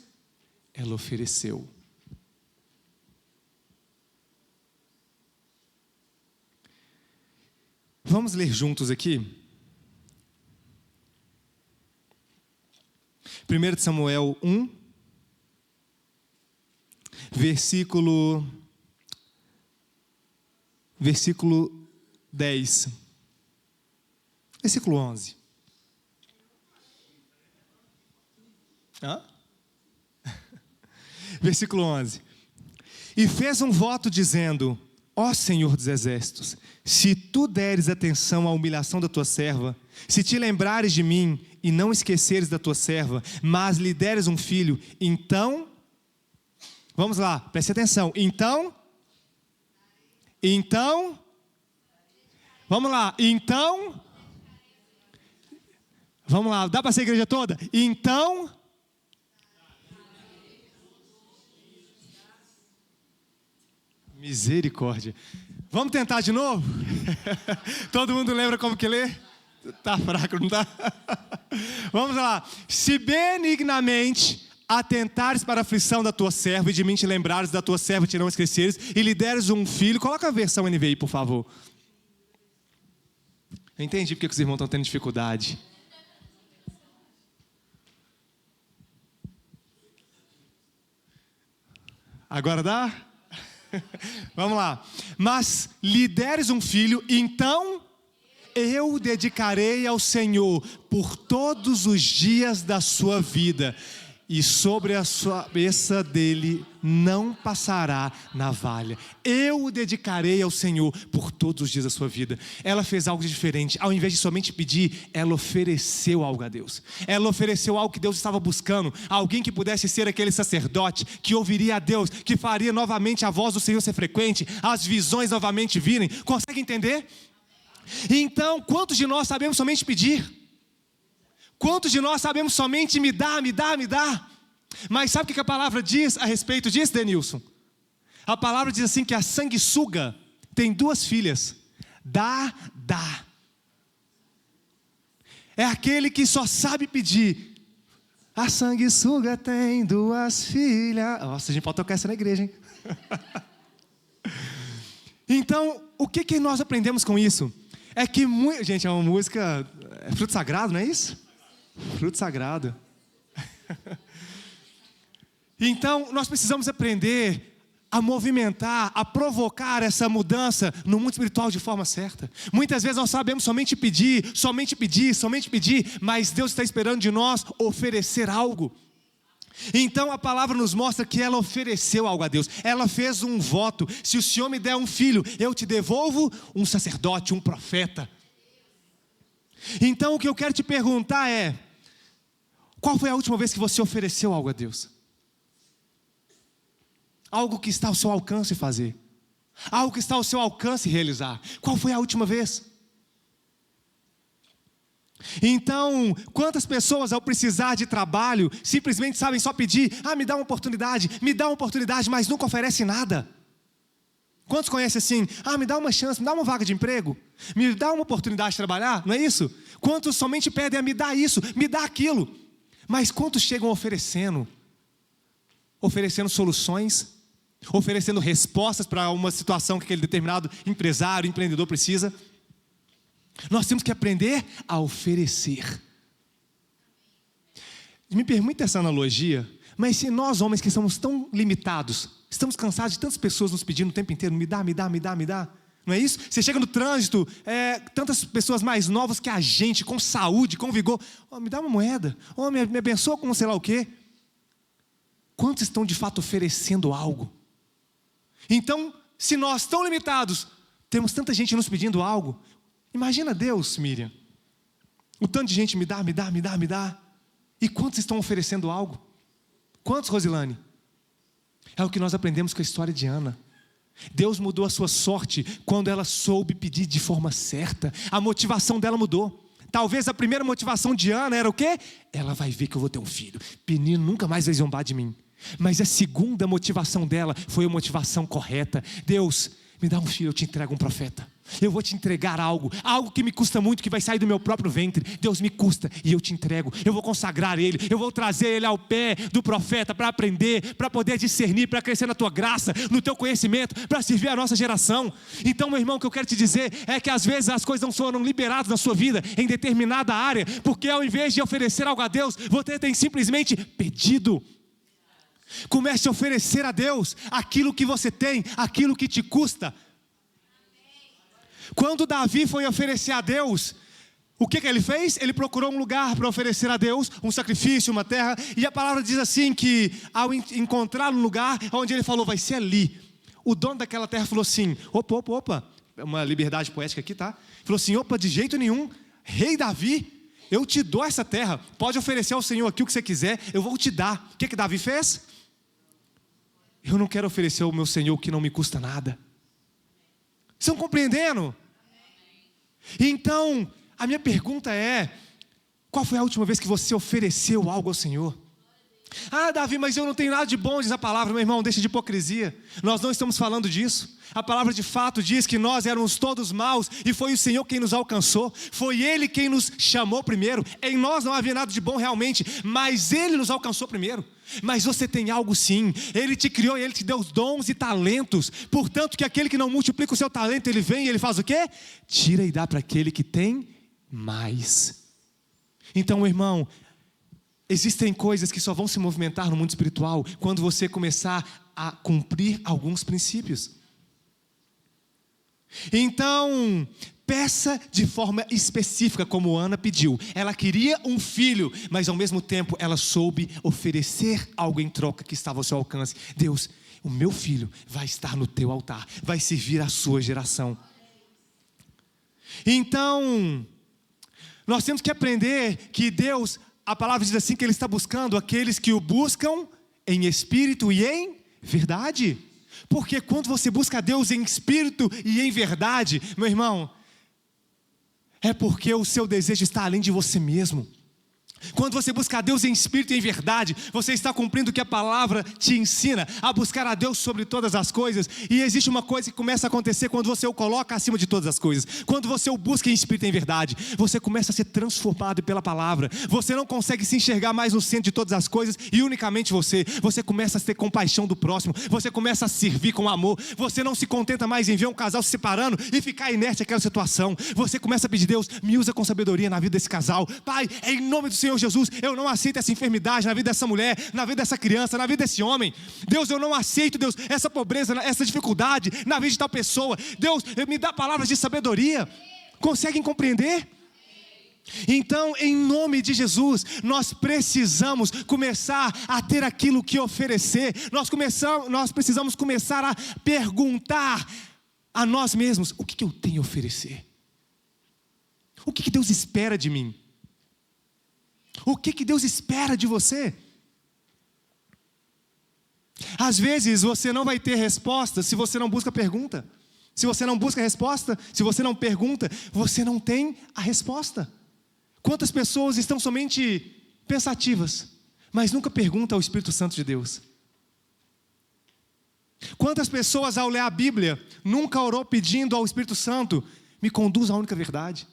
Ela ofereceu. Vamos ler juntos aqui? 1 Samuel 1, versículo 10. Versículo 11. Versículo 11. E fez um voto dizendo: ó Senhor dos exércitos, se tu deres atenção à humilhação da tua serva, se te lembrares de mim e não esqueceres da tua serva, mas lhe deres um filho, então, vamos lá, preste atenção, vamos lá, dá para ser a igreja toda? Então, misericórdia. Vamos tentar de novo? Todo mundo lembra como que lê? Tá fraco, não tá? Vamos lá. Se benignamente atentares para a aflição da tua serva e de mim te lembrares da tua serva e te não esqueceres e lhe deres um filho. Coloca a versão NVI, por favor. Eu entendi porque os irmãos estão tendo dificuldade. Agora dá? Vamos lá. Mas lhe deres um filho, então eu o dedicarei ao Senhor por todos os dias da sua vida, e sobre a sua cabeça dele não passará navalha. Eu o dedicarei ao Senhor por todos os dias da sua vida. Ela fez algo diferente. Ao invés de somente pedir, ela ofereceu algo a Deus. Ela ofereceu algo que Deus estava buscando. Alguém que pudesse ser aquele sacerdote que ouviria a Deus, que faria novamente a voz do Senhor ser frequente, as visões novamente virem. Consegue entender? Então, quantos de nós sabemos somente pedir? Quantos de nós sabemos somente me dá? Mas sabe o que a palavra diz a respeito disso, Denilson? A palavra diz assim que a sanguessuga tem 2 filhas. Dá. É aquele que só sabe pedir. A sanguessuga tem 2 filhas. Nossa, a gente pode tocar essa na igreja, hein? Então, o que nós aprendemos com isso? É que, gente, é uma música, é fruto sagrado, não é isso? Fruto sagrado. Então, nós precisamos aprender a movimentar, a provocar essa mudança no mundo espiritual de forma certa. Muitas vezes nós sabemos somente pedir, mas Deus está esperando de nós oferecer algo. Então a palavra nos mostra que ela ofereceu algo a Deus. Ela fez um voto: se o Senhor me der um filho, eu te devolvo um sacerdote, um profeta. Então o que eu quero te perguntar é: qual foi a última vez que você ofereceu algo a Deus? Algo que está ao seu alcance fazer, algo que está ao seu alcance realizar. Qual foi a última vez? Então, quantas pessoas ao precisar de trabalho simplesmente sabem só pedir: me dá uma oportunidade, mas nunca oferece nada? Quantos conhecem assim: me dá uma chance, me dá uma vaga de emprego, me dá uma oportunidade de trabalhar, não é isso? Quantos somente pedem: me dá isso, me dá aquilo? Mas quantos chegam oferecendo soluções, oferecendo respostas para uma situação que aquele determinado empresário, empreendedor precisa? Nós temos que aprender a oferecer. Me permita essa analogia, mas se nós homens que somos tão limitados, estamos cansados de tantas pessoas nos pedindo o tempo inteiro: me dá, não é isso? Você chega no trânsito, tantas pessoas mais novas que a gente, com saúde, com vigor: me dá uma moeda, me abençoa com sei lá o quê. Quantos estão de fato oferecendo algo? Então, se nós tão limitados temos tanta gente nos pedindo algo, Imagina Deus, Miriam. O tanto de gente me dá. E quantos estão oferecendo algo? Quantos, Rosilane? É o que nós aprendemos com a história de Ana. Deus mudou a sua sorte quando ela soube pedir de forma certa. A motivação dela mudou. Talvez a primeira motivação de Ana era o quê? Ela vai ver que eu vou ter um filho. Penino nunca mais vai zombar de mim. Mas a segunda motivação dela foi a motivação correta. Deus, me dá um filho, eu te entrego um profeta. Eu vou te entregar algo que me custa muito, que vai sair do meu próprio ventre. Deus, me custa e eu te entrego. Eu vou consagrar ele, eu vou trazer ele ao pé do profeta para aprender, para poder discernir, para crescer na tua graça, no teu conhecimento, para servir a nossa geração. Então, meu irmão, o que eu quero te dizer é que às vezes as coisas não foram liberadas na sua vida em determinada área, porque ao invés de oferecer algo a Deus, você tem simplesmente pedido. Comece a oferecer a Deus aquilo que você tem, aquilo que te custa. Quando Davi foi oferecer a Deus, o que ele fez? Ele procurou um lugar para oferecer a Deus, um sacrifício, uma terra. E a palavra diz assim que ao encontrar um lugar onde ele falou, vai ser ali. O dono daquela terra falou assim, opa, uma liberdade poética aqui, tá? Falou assim, de jeito nenhum, rei Davi, eu te dou essa terra. Pode oferecer ao Senhor aqui o que você quiser, eu vou te dar. O que Davi fez? Eu não quero oferecer ao meu Senhor o que não me custa nada. Estão compreendendo? Então, a minha pergunta é, qual foi a última vez que você ofereceu algo ao Senhor? Davi, mas eu não tenho nada de bom, diz a palavra. Meu irmão, deixa de hipocrisia. Nós não estamos falando disso. A palavra de fato diz que nós éramos todos maus e foi o Senhor quem nos alcançou. Foi Ele quem nos chamou primeiro. Em nós não havia nada de bom realmente, mas Ele nos alcançou primeiro. Mas você tem algo sim. Ele te criou, Ele te deu dons e talentos. Portanto, que aquele que não multiplica o seu talento, ele vem e ele faz o quê? Tira e dá para aquele que tem mais. Então, irmão, existem coisas que só vão se movimentar no mundo espiritual quando você começar a cumprir alguns princípios. Então, peça de forma específica, como Ana pediu. Ela queria um filho, mas ao mesmo tempo ela soube oferecer algo em troca que estava ao seu alcance. Deus, o meu filho vai estar no teu altar, vai servir a sua geração. Então, nós temos que aprender que Deus, a palavra diz assim que Ele está buscando aqueles que o buscam em espírito e em verdade. Porque quando você busca a Deus em espírito e em verdade, meu irmão, é porque o seu desejo está além de você mesmo. Quando você busca a Deus em espírito e em verdade, você está cumprindo o que a palavra te ensina, a buscar a Deus sobre todas as coisas. E existe uma coisa que começa a acontecer quando você o coloca acima de todas as coisas. Quando você o busca em espírito e em verdade, você começa a ser transformado pela palavra. Você não consegue se enxergar mais no centro de todas as coisas e unicamente você. Você começa a ter compaixão do próximo, você começa a servir com amor. Você não se contenta mais em ver um casal se separando e ficar inerte àquela situação. Você começa a pedir, Deus, me usa com sabedoria na vida desse casal. Pai, em nome do Senhor Jesus, eu não aceito essa enfermidade na vida dessa mulher, na vida dessa criança, na vida desse homem. Deus, eu não aceito, Deus, essa pobreza, essa dificuldade na vida de tal pessoa. Deus, me dá palavras de sabedoria. Conseguem compreender? Então, em nome de Jesus, nós precisamos começar a ter aquilo que oferecer. Nós precisamos começar a perguntar a nós mesmos: o que eu tenho a oferecer? O que Deus espera de mim? O que Deus espera de você? Às vezes você não vai ter resposta se você não busca pergunta. Se você não busca resposta, se você não pergunta, você não tem a resposta. Quantas pessoas estão somente pensativas, mas nunca perguntam ao Espírito Santo de Deus? Quantas pessoas ao ler a Bíblia nunca orou pedindo ao Espírito Santo: me conduz à única verdade?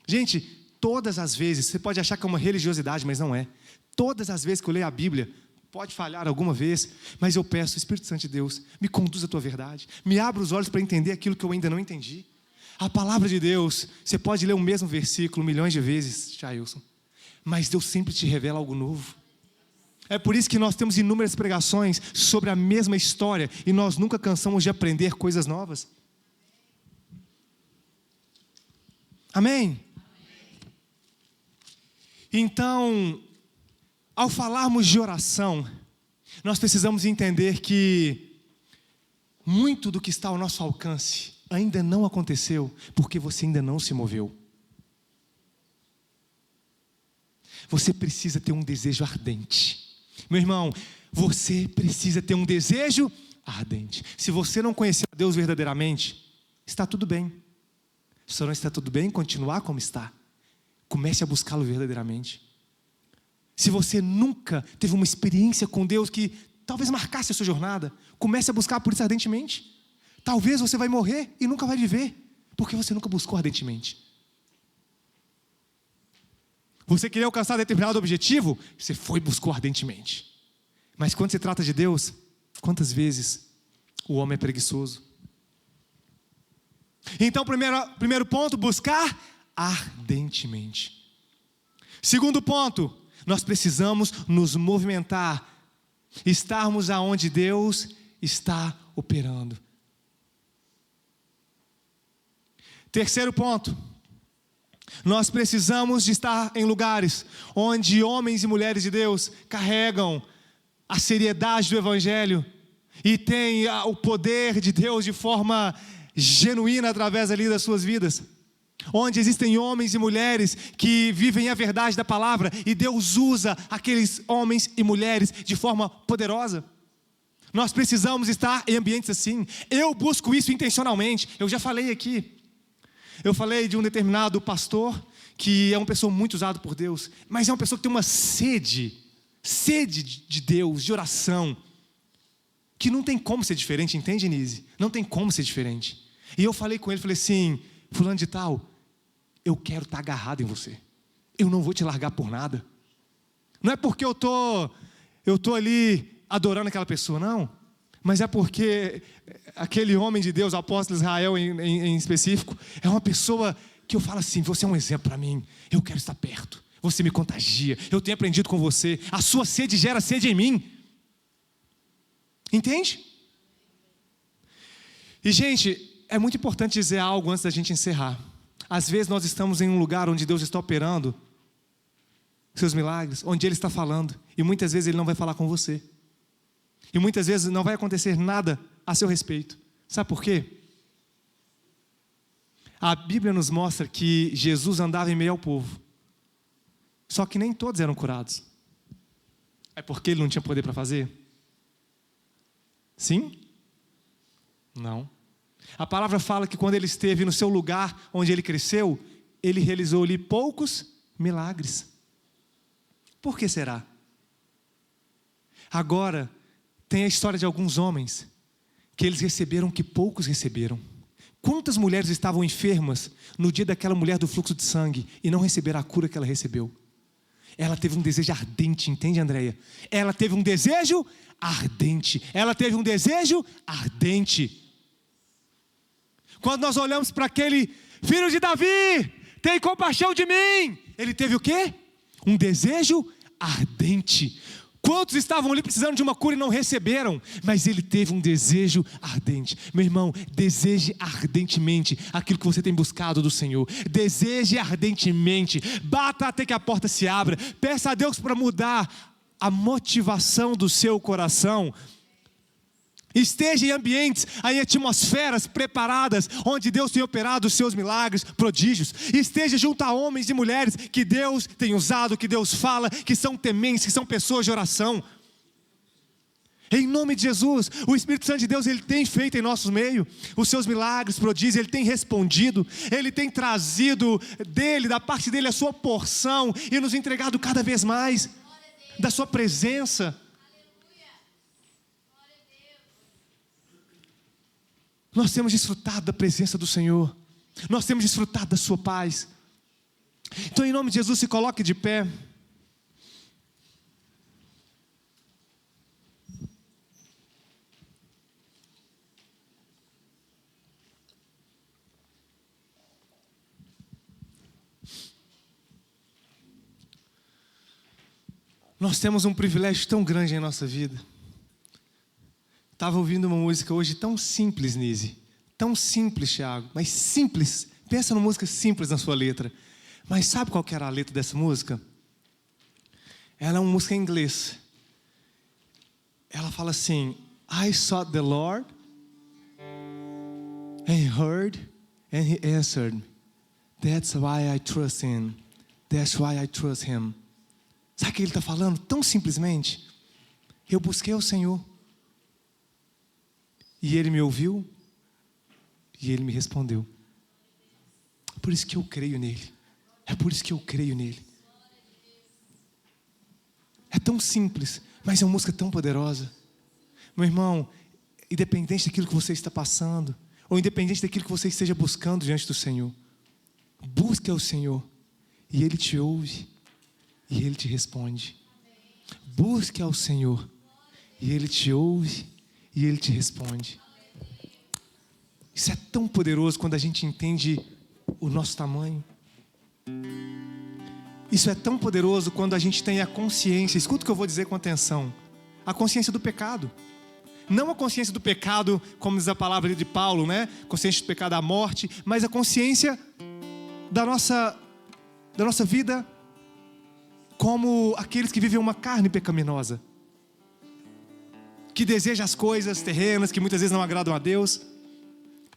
Gente, todas as vezes, você pode achar que é uma religiosidade, mas não é. Todas as vezes que eu leio a Bíblia, pode falhar alguma vez, mas eu peço: Espírito Santo de Deus, me conduza à tua verdade, me abra os olhos para entender aquilo que eu ainda não entendi. A palavra de Deus, você pode ler o mesmo versículo milhões de vezes, Jailson, mas Deus sempre te revela algo novo. É por isso que nós temos inúmeras pregações sobre a mesma história e nós nunca cansamos de aprender coisas novas. Amém? Então, ao falarmos de oração, nós precisamos entender que muito do que está ao nosso alcance ainda não aconteceu porque você ainda não se moveu. Você precisa ter um desejo ardente. Meu irmão, você precisa ter um desejo ardente. Se você não conhecer a Deus verdadeiramente, está tudo bem. Se não está tudo bem, continuar como está. Comece a buscá-lo verdadeiramente. Se você nunca teve uma experiência com Deus que talvez marcasse a sua jornada, comece a buscar por isso ardentemente. Talvez você vai morrer e nunca vai viver, porque você nunca buscou ardentemente. Você queria alcançar determinado objetivo, você foi e buscou ardentemente. Mas quando se trata de Deus, quantas vezes o homem é preguiçoso? Então, primeiro ponto, buscar ardentemente. Segundo ponto, nós precisamos nos movimentar, estarmos aonde Deus está operando. Terceiro ponto, nós precisamos de estar em lugares onde homens e mulheres de Deus carregam a seriedade do Evangelho e têm o poder de Deus de forma genuína através ali das suas vidas. Onde existem homens e mulheres que vivem a verdade da palavra e Deus usa aqueles homens e mulheres de forma poderosa. Nós precisamos estar em ambientes assim. Eu busco isso intencionalmente. Eu já falei aqui. Eu falei de um determinado pastor que é uma pessoa muito usada por Deus, mas é uma pessoa que tem uma sede de Deus, de oração, que não tem como ser diferente, entende, Nise? Não tem como ser diferente. E eu falei com ele, falei assim, fulano de tal, eu quero estar agarrado em você. Eu não vou te largar por nada. Não é porque eu tô ali adorando aquela pessoa, não. Mas é porque aquele homem de Deus, o apóstolo Israel em específico, é uma pessoa que eu falo assim, você é um exemplo para mim, eu quero estar perto, você me contagia, eu tenho aprendido com você, a sua sede gera sede em mim. Entende? E gente, é muito importante dizer algo antes da gente encerrar. Às vezes nós estamos em um lugar onde Deus está operando seus milagres, onde Ele está falando, e muitas vezes Ele não vai falar com você. E muitas vezes não vai acontecer nada a seu respeito. Sabe por quê? A Bíblia nos mostra que Jesus andava em meio ao povo. Só que nem todos eram curados. É porque Ele não tinha poder para fazer? Sim? Não. A palavra fala que quando Ele esteve no seu lugar, onde Ele cresceu, Ele realizou ali poucos milagres. Por que será? Agora, tem a história de alguns homens que eles receberam que poucos receberam. Quantas mulheres estavam enfermas no dia daquela mulher do fluxo de sangue e não receberam a cura que ela recebeu? Ela teve um desejo ardente, entende, Andréia? Ela teve um desejo ardente. Ela teve um desejo ardente. Quando nós olhamos para aquele filho de Davi, tem compaixão de mim. Ele teve o quê? Um desejo ardente. Quantos estavam ali precisando de uma cura e não receberam? Mas ele teve um desejo ardente. Meu irmão, deseje ardentemente aquilo que você tem buscado do Senhor. Deseje ardentemente. Bata até que a porta se abra. Peça a Deus para mudar a motivação do seu coração. Esteja em ambientes, em atmosferas preparadas, onde Deus tem operado os seus milagres, prodígios. Esteja junto a homens e mulheres que Deus tem usado, que Deus fala, que são tementes, que são pessoas de oração. Em nome de Jesus, o Espírito Santo de Deus, Ele tem feito em nosso meio os seus milagres, prodígios, Ele tem respondido, Ele tem trazido da parte dEle a sua porção e nos entregado cada vez mais da sua presença. Nós temos desfrutado da presença do Senhor. Nós temos desfrutado da sua paz. Então, em nome de Jesus, se coloque de pé. Nós temos um privilégio tão grande em nossa vida. Estava ouvindo uma música hoje tão simples, Nise. Tão simples, Thiago. Mas simples. Pensa numa música simples na sua letra. Mas sabe qual que era a letra dessa música? Ela é uma música em inglês. Ela fala assim: I sought the Lord And he heard and he answered, that's why I trust him. That's why I trust him. Sabe o que ele está falando? Tão simplesmente. Eu busquei o Senhor. E Ele me ouviu. E Ele me respondeu. É por isso que eu creio nele. É por isso que eu creio nele. É tão simples, mas é uma música tão poderosa. Meu irmão, independente daquilo que você está passando, ou independente daquilo que você esteja buscando diante do Senhor, busque ao Senhor. E Ele te ouve. E Ele te responde. Busque ao Senhor. E Ele te ouve. E Ele te responde. Isso é tão poderoso quando a gente entende o nosso tamanho. Isso é tão poderoso quando a gente tem a consciência. Escuta o que eu vou dizer com atenção. A consciência do pecado. Não a consciência do pecado, como diz a palavra de Paulo, né? Consciência do pecado da morte. Mas a consciência da nossa vida como aqueles que vivem uma carne pecaminosa, que deseja as coisas terrenas, que muitas vezes não agradam a Deus,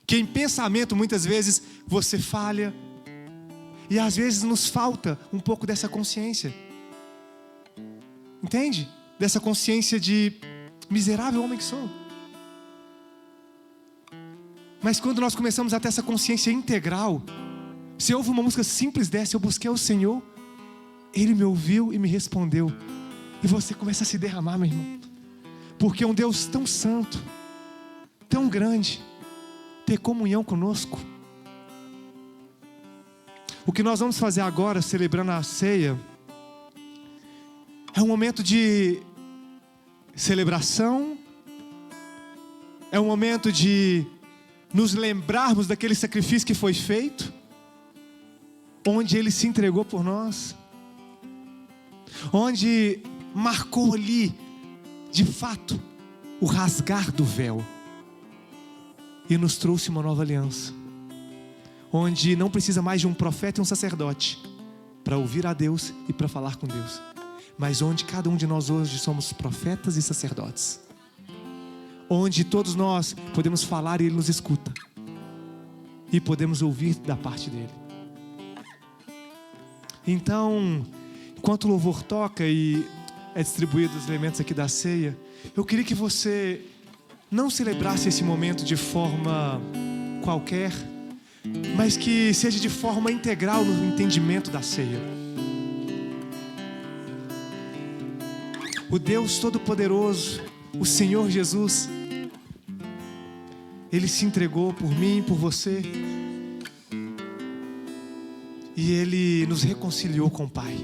que em pensamento muitas vezes você falha, e às vezes nos falta um pouco dessa consciência, entende? Dessa consciência de miserável homem que sou. Mas quando nós começamos a ter essa consciência integral, se ouve uma música simples dessa, eu busquei o Senhor, Ele me ouviu e me respondeu, e você começa a se derramar, meu irmão, porque um Deus tão santo, tão grande, ter comunhão conosco. O que nós vamos fazer agora, celebrando a ceia, é um momento de celebração, é um momento de nos lembrarmos daquele sacrifício que foi feito, onde Ele se entregou por nós, onde marcou ali, de fato, o rasgar do véu, e nos trouxe uma nova aliança, onde não precisa mais de um profeta e um sacerdote para ouvir a Deus e para falar com Deus, mas onde cada um de nós hoje somos profetas e sacerdotes, onde todos nós podemos falar e Ele nos escuta, e podemos ouvir da parte dEle. Então, enquanto o louvor toca e é distribuído os elementos aqui da ceia, eu queria que você não celebrasse esse momento de forma qualquer, mas que seja de forma integral no entendimento da ceia. O Deus Todo-Poderoso, o Senhor Jesus, Ele se entregou por mim e por você, e Ele nos reconciliou com o Pai.